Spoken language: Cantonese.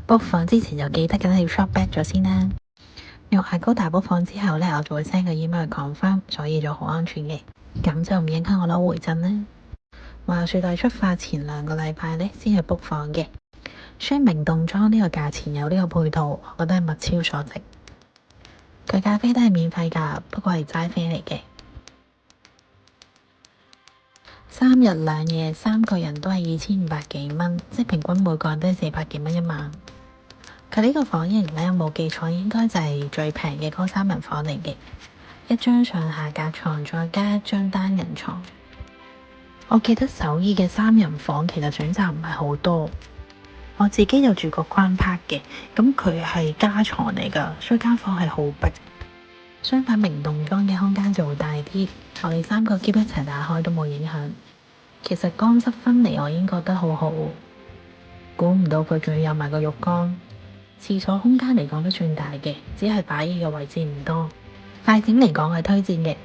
book 房之前就記得梗係要 shop back 咗先啦。用下高達 book 房之後呢，我就會 send 個 email 去 confirm，所以就好安全嘅，咁就唔影響我攞回贈啦。話說係出發前2個禮拜呢先去 book 房嘅，所以明洞莊呢個價錢有呢個配套，我覺得係物超所值。佢咖啡都係免費㗎，不過係齋啡嚟嘅。3日2夜3個人都係2500幾蚊，即係平均每個人都係400幾蚊一晚。佢呢個房型呢，冇記錯應該就係最平嘅嗰3人房嚟嘅，一張上下格床再加一張單人床。我記得首爾嘅3人房其實選擇唔係好多，我自己就住過 Crown Park 嘅，咁佢係加床嚟㗎，所以間房係好逼。相反明洞莊嘅空間就會大啲，我哋3個 keep 一齊打開都冇影響。其實乾濕分離我已經覺得好好，估唔到佢仲要有埋個浴缸。廁所空間嚟講都算大嘅，只係擺嘢嘅位置唔多。快閃嚟講係推薦嘅。